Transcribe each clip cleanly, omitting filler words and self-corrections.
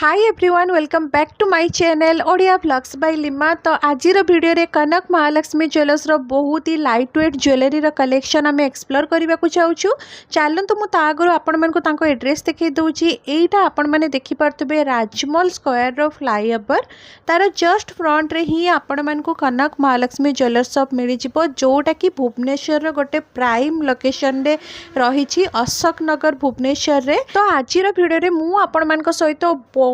Hi everyone welcome back to my channel Odia blogs by Lima. तो आज video रे Kanak Mahalakshmi jewellers रो बहुत ही लाइट वेट ज्वेलरी रो कलेक्शन आम एक्सप्लोर करने को चाहूँ। चलतु मुझे आगु आपण मानक एड्रेस देखी दूची। एटा आपण मैंने देखिपे राजमहल स्क्वायर रो फ्लाईओवर तार जस्ट फ्रंट रे ही आपण मानक कनक महालक्ष्मी ज्वेलर्स शॉप मिल जाव, जोटा कि भुवनेश्वर गोटे प्राइम लोकेशन रे रही अशोक नगर भुवनेश्वर रे। तो आज वीडियो रे मु आपण मानक सहित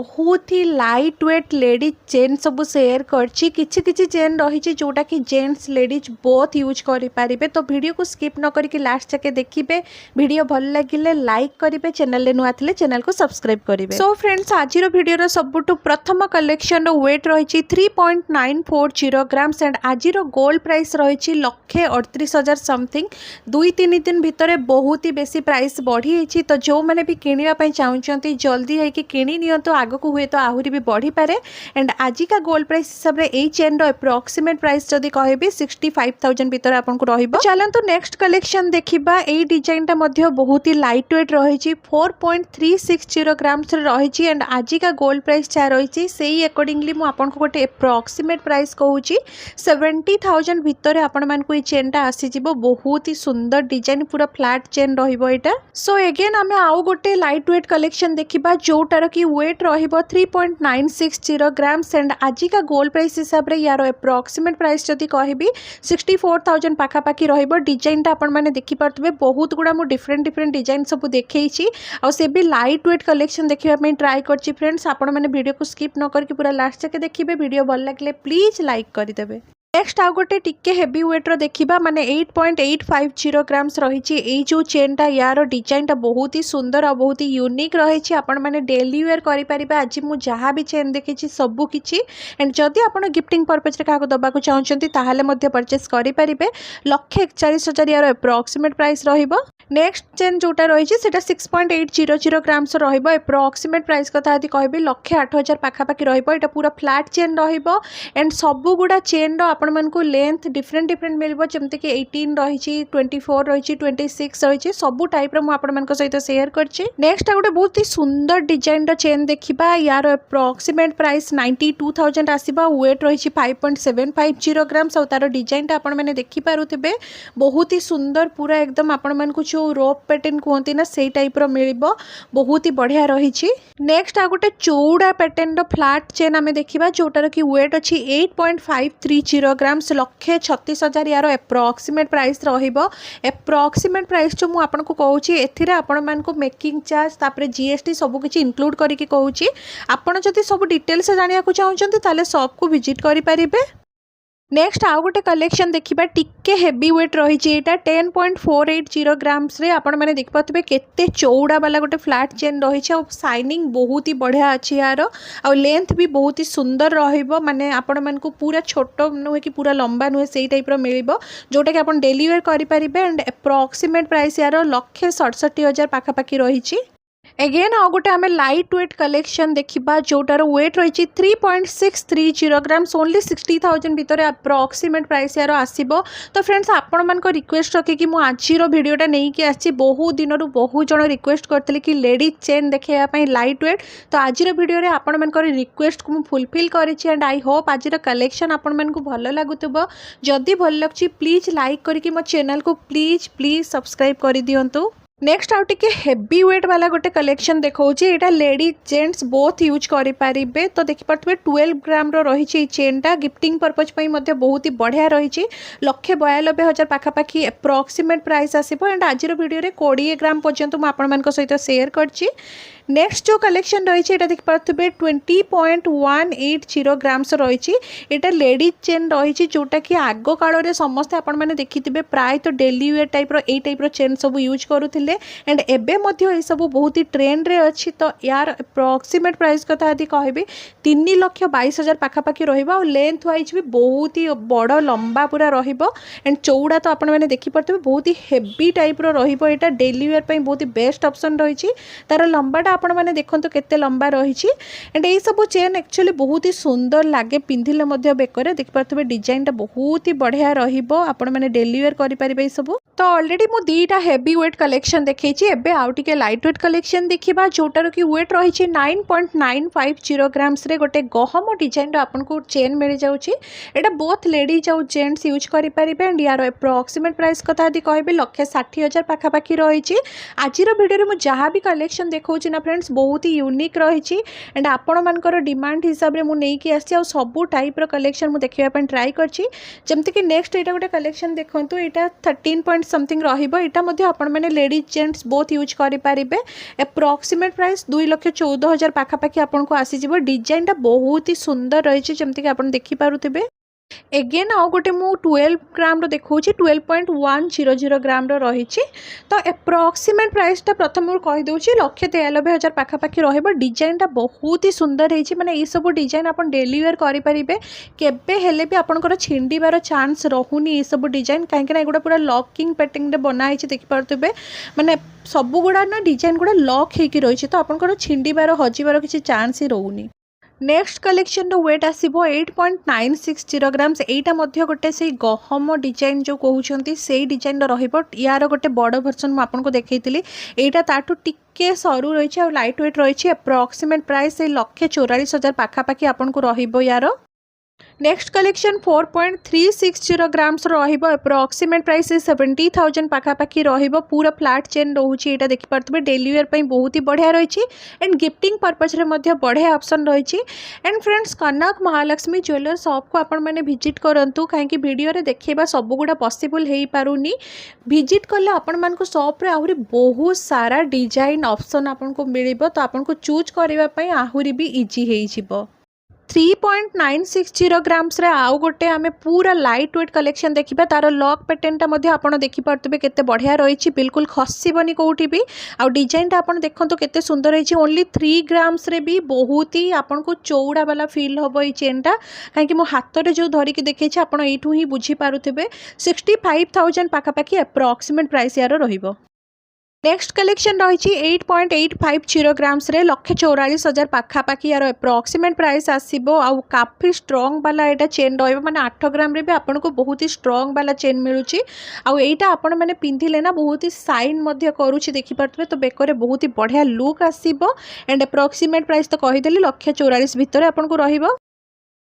बहुत ही लाइट वेट लेडीज चेन सब शेयर करछि। किछि किछि चेन रही जोटा कि जेंट्स लेडीज बोथ यूज करें। तो वीडियो को स्किप न करके लास्ट जाके देखिए। वीडियो भल लगे लाइक करेंगे, चैनल रे नुआ थिले चैनल को सब्सक्राइब करेंगे। सो फ्रेंड्स आज वीडियो सबुठु प्रथम कलेक्शन वेट रही 3.940 ग्राम्स एंड आज गोल्ड प्राइस रही 1,38,000 समथिंग। 2-3 दिन भितर बहुत ही बेसी प्राइस बढ़ी। तो जो मैंने भी किनिबा चाहूँगी जल्दी है कि किनी नियंतु, आगको हुए तो आहरी भी बढ़ी पारे। एंड आज का गोल्ड प्राइस हिसाब से यही चेन रो एप्रोक्सीमेट प्राइस जदि कहबी 65,000 भीतर आपको रहिबो। चलंतु नेक्स्ट कलेक्शन देखिबा। एई डिजाइन टा मध्य बहुत ही लाइट वेट रही 4.360 ग्राम्स रही। एंड आज का गोल्ड प्राइस जा रही से अकॉर्डिंगली मु आपन को गोटे एप्रोक्सीमेट प्राइस कहूँ 70,000 भीतर आपण मानकु ई चेन टा आसी जिवो। बहुत ही सुंदर डिजाइन, पूरा फ्लैट चेन रहिबो एटा। सो अगेन आमे आउ गोटे लाइट वेट कलेक्शन देखिबा जोटार की वेट रहिबो 3.960 ग्राम्स एंड आज का गोल्ड प्राइस हिसाब रे यार एप्रोक्सीमेट प्राइस जदि कहबी 64,000 पाखापाखी रहिबो। डिजाइन टा आपण माने देखि परतबे बहुत गुडा मु डिफरेंट डिजाइन सब देखैछि और से भी लाइट वेट कलेक्शन देखिबा में ट्राई करछि। फ्रेंड्स आपण माने वीडियो को स्किप न करके पूरा लास्ट तक देखिबे। वीडियो भल लागले प्लीज लाइक कर देबे। नेक्स्ट आउ गोटे टिके हेवी वेट रो देखिबा माने 8.850 ग्राम्स रही। एई जो चेन टा यार डिजाइन टा बहुत ही सुंदर और बहुत ही यूनिक रही। आपण माने डेली वेयर करि परिबे। आज मु जहाँ भी चेन देखिछि सबु किछि एंड जदि आपण गिफ्टिंग पर्पज रे काको दबा को चाहउछंती ताहाले मध्य परचेस करि परिबे। 1,41,000 यार एप्रोक्सीमेट प्राइस रहिबो। नेक्स्ट चेन जोटा रही सेटा 6.800 ग्राम्स रहिबो। एप्रोक्सीमेट प्राइस कथा यदि कहबी 1,08,000 पाखापाखी रहिबो। एटा पूरा फ्लैट चेन रहिबो एंड सबु गुडा चेन रो आपण मानकु लेंथ डिफरेंट मिलबो, जेमते कि 18 रही 24 रही 26 रही सबु टाइप रो मु आपण मानक सहित शेयर करछि। नेक्स्ट गोटे बहुत ही सुंदर डिजाइन रो चेन देखिबा। यार एप्रोक्सीमेट प्राइस 92,000 आसीबा। वेट रही 5.750 ग्राम्स और तार डिजाइन टा आपण माने देखि पारुथिबे बहुत ही सुंदर, पूरा एकदम आपण मानकु जो रोप पैटर्न कहते ना से टाइप रो मिलिबो। बहुत ही बढ़िया रही। नेक्स्ट आ गोटे चौड़ा पैटर्न रो फ्लैट चेन आमे देखिबा जोटार की वेट अछि 8.530 ग्राम्स। 1,36,000 यार एप्रोक्सीमेट प्राइस रहिबो। एप्रोक्सीमेट प्राइस जो मु आपन को कहूची एथिरे आपण मान को मेकिंग चार्ज तापर जीएसटी सब किछि इंक्लूड करिके कहूची। आपण जदि सब डिटेल से जानिया को चाहउछंती ताले शॉप को विजिट करि परिबे। नेक्स्ट आउ गोटे कलेक्शन देखिबा टिके हेवी वेट रही। एटा 10.480 ग्राम्स रे आपण माने देख पाथबे केते चौड़ा वाला गोटे फ्लैट चेन रही और शाइनिंग बहुत ही बढ़िया अछि यार और लेंथ भी बहुत ही सुंदर रहिबो। माने आपण मानकु पूरा छोटो नुहे कि पूरा लंबा नुहे सेही टाइप रो मिलिबो जोटा कि आपण डेली वेयर करि परिबे। एंड एप्रोक्सीमेट प्राइस यार 1,67,000 पाखापाखी रही। एगेन आउ गोटे आमे लाइट वेट कलेक्शन देखिबा जोटार वेट रही 3.630 ग्राम्स। ओनली 60,000 भीतर एप्रोक्सीमेट प्राइस यार आसीबो। तो फ्रेंड्स आपण मान को रिक्वेस्ट रखे कि मु आजिरो वीडियोटा नहीं कि आछि। बहुत दिन बहुत जन रिक्वेस्ट करते कि लेडीज चेन देखा लाइट वेट। तो आजिरो वीडियो रे आपण मान को रिक्वेस्ट को मु फुलफिल करिछि एंड आई होप आजिरो कलेक्शन आपण मान को भलो लागुतबो। जदि भल लगछि प्लीज लाइक करके मो चैनल को प्लीज सब्सक्राइब कर दियंतु। नेक्स्ट आउ टिके हेवी वेट वाला गोटे कलेक्शन देखौछि। एटा लेडीज जेंट्स बोथ यूज करि परिबे। तो देखि परतबे 12 ग्राम रो रही छि चेन टा। गिफ्टिंग पर्पज पई मध्ये बहुत ही बढ़िया रही 1,92,000 पाखापाखी एप्रोक्सीमेट प्राइस आसीबो। एंड आजिरो वीडियो रे 20 ग्राम पर्यंत मु आपण मान को सहित शेयर करछि। नेक्स्ट जो कलेक्शन रही है देखि पाथबे 20.180 ग्राम्स रही। एटा लेडीज चेन रही जोटा कि आगो काल रे समस्त आपण माने देखिथिबे प्राय तो डेली वेयर टाइप रो एई टाइप रो चेन सब यूज करूथिले एंड एबे मध्य ए सब बहुत ही ट्रेंड रे अछि। तो यार एप्रोक्सीमेट प्राइस कथा यदि कहबे 3,22,000 पाखापाखी रहिबो और लेंथ वाइज भी बहुत ही बड़ लंबा पूरा रहिबो एंड चौड़ा तो आपण माने देखि परतबे बहुत ही हेवी टाइप रो रहिबो। एटा डेली वेयर पई बहुत ही बेस्ट ऑप्शन रही। तार लंबाटा आपण मैंने देखो केते लंबा रही एंड ये सब चेन एक्चुअली बहुत ही सुंदर लगे पिंधिले बेकर देखिपे डिजाइन टा बहुत ही बढ़िया आपण मैंने डेली वेयर करें सब। तो ऑलरेडी मु दीटा हेवी वेट कलेक्शन देखी एबे आउ टिके लाइट वेट कलेक्शन देखा जोटार कि वेट रही 9.950 ग्राम्स रे गोटे गहम डिजाइन आपको चेन मिल जाऊँगी। यहाँ बोथ लेडीज आउ जेंट्स यूज करेंगे एंड यार अप्रोक्सीमेट प्राइस कथा यदि कहे 1,60,000 पाखापाखि रही। आज वीडियो में जहाँ भी कलेक्शन देखा ना फ्रेंड्स बहुत ही यूनिक रही एंड आपण मानकर डिमांड हिसाब से मुझे आसी सबू टाइप कलेक्शन मुझे देखापी ट्राए करमती नेक्स्ट यहाँ गोटे कलेक्शन देखूँ यहाँ 13 पॉइंट समथिंग रही लेडीज जेंट्स बोथ यूज करेंगे। अप्रोक्सीमेट प्राइस 2,14,000 पाखापाखि आपको आसीज। डिजाइन टा बहुत ही सुंदर रही जमती आप देखिपे। एगेन आउ गोटे मु 12 ग्राम देखा 12.100 ग्राम रही। तो अप्रोक्सीमेट प्राइस टा प्रथम कहीदे 1,93,000 पाखापाखि रही। डिजाइन टा बहुत ही सुंदर है माने ये सब डिजाइन आप डेली वेयर करेंगे केबे हेले भी आपंकर छिंडार चांस रोनी ये सब डिजाइन कहीं एगुड़ा पूरा लॉकिंग पैटर्न बनाई देखिपे माने सब गुड़ा ना डिजाइन गुड़ा लॉक होकर रही तो आपंकर छिंडार हजिबार किसी चांस ही रोनी। नेक्स्ट कलेक्शन वेट आसो 8.960 ग्राम्स। यहाँ गोटे से गहम डिजाइन जो कहते से डिजाइन यार गोटे बड़ भर्सन मुझे देखी यहाँ ताठू टिके सरू रही और लाइट वेट रही। अप्रोक्सीमेट प्राइस 1,44,000 पाखापाखि आपको यार। Next collection 4.360 grams approximate price 70,000 पाखापाखि पूरा फ्लैट चेन रोचे यहाँ देखिपे डेली वेयर पर बहुत ही बढ़िया रही एंड गिफ्टिंग पर्पज रे बढ़िया ऑप्शन रही। And friends Kanak Mahalakshmi jeweller shop को आपण मैंने विजिट करूँ कहीं वीडियो रे देखा सबगुड़ा पॉसिबल हो पारुनी। विजिट कले आपण मानक शॉप रे आहरी बहुत सारा डिजाइन ऑप्शन आपको मिल तो आपको चूज करने आहरी भी इजी हो। 3.960 ग्राम्स रे आउ गोटे आम पूरा लाइट वेट कलेक्शन देखा तार लॉक पैटर्नटा आप देखिपे केते बढ़िया रही बिल्कुल खसबनी कौटी भी आउ डिजाइनटा आप देखो केते सुंदर रही। ओनली 3 ग्राम्स रे भी बहुत ही आपको चौड़ा वाला फील हम ये चेनटा कहीं मो हाथ में जो धरिकी देखी आपड़ यू ही बुझीपारे 65,000 पाखापाखि अप्रोक्सीमेट प्राइस यार रहिबो। नेक्स्ट कलेक्शन रही 8.850 ग्राम्स रे 1,44,000 पाखापाखि यार अप्रोक्सीमेट प्राइस आसीबो आउ काफी स्ट्रॉन्ग वाला एटा चेन रहिबो माने 8 ग्राम रे भी आपको बहुत ही स्ट्रॉन्ग वाला चेन मिलूची आउ एटा आपण माने पिंधिले ना बहुत ही साइन मध्य करूची देखि पारतबे तो बेकरे बहुत ही बढ़िया लुक आसीबो एंड अप्रोक्सीमेट प्राइस तो कहिदेली 1,44,000 भितर आपको रहिबो।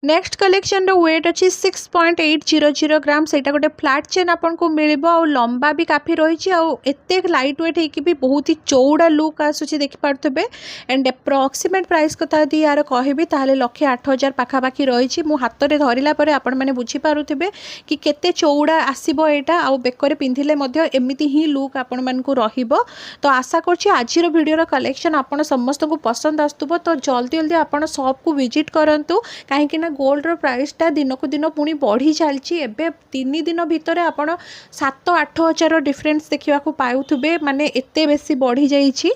नेक्स्ट कलेक्शन वेट अच्छी 6.800 ग्राम्स। यहाँ गोटे फ्लैट चेन आपको मिल और लंबा भी काफी रही एत लाइट वेट होगी भी बहुत ही चौड़ा लुक आसूसी देखिपे एंड अप्रोक्सीमेट प्राइस कथा यदि यार कहबी 1,08,000 पाखापाखि रही। मो हाथ में धरला आपण मैंने बुझीपारे कि केते चौड़ा आसो यहाँ आउ बेकर पिंधिले एमती ही लुक आपण मानकु रहिबो। तो आशा करछि आजिर वीडियोर कलेक्शन आपण समस्त को पसंद आसुबो तो जल्दी जल्दी आपण शॉप को विजिट करंतु कहीं गोल्ड रो प्राइस टा दिन को दिन पुणी बढ़ी चलती। एबे 3 दिन भितर आपण 7-8 हजार डिफरेंस देखा पाउथुबे माने एते बेसी बढ़ी जाइछि।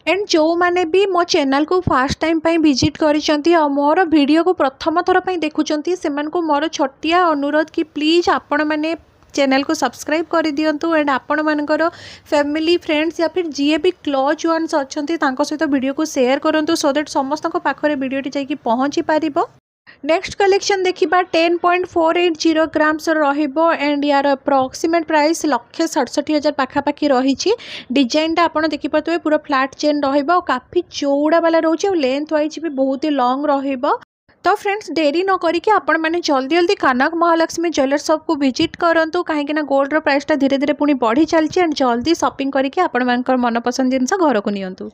एंड जो माने भी मो चैनल को फास्ट टाइम पे विजिट करिसेंती और मोर वीडियो को प्रथम थर पे देखुचंती सेमान को मोर छोटिया अनुरोध कि प्लीज आपण माने चैनल को सब्सक्राइब कर दिंतु एंड आपण मानकर फैमिली फ्रेंड्स या फिर जी भी क्लोज वन्स अच्छे सहित वीडियो को शेयर करूँ सो दैट समस्त पाखरे वीडियोटी जाकि पहुँची पार। नेक्स्ट कलेक्शन देखा 10.480 ग्राम्स रहिबो एंड यार अप्रोक्सीमेट प्राइस 1,67,000 पाखापाखि रही। डिजाइनटा आप देखिपे पूरा फ्लैट चेन रहिबो काफी चौड़ा वाला रोचे और लेंथ वाइज भी बहुत ही लॉन्ग रहिबो। तो फ्रेंड्स डेरी न करिके आपण मैंने जल्दी जल्दी कनक महालक्ष्मी ज्वेलर शॉप को विजिट करूँ कहीं गोल्ड रो प्राइसटा धीरे धीरे पुणी बढ़ी चलती एंड जल्दी शॉपिंग करके आपण मानकर मनपसंद जिनस घर को नियंतु।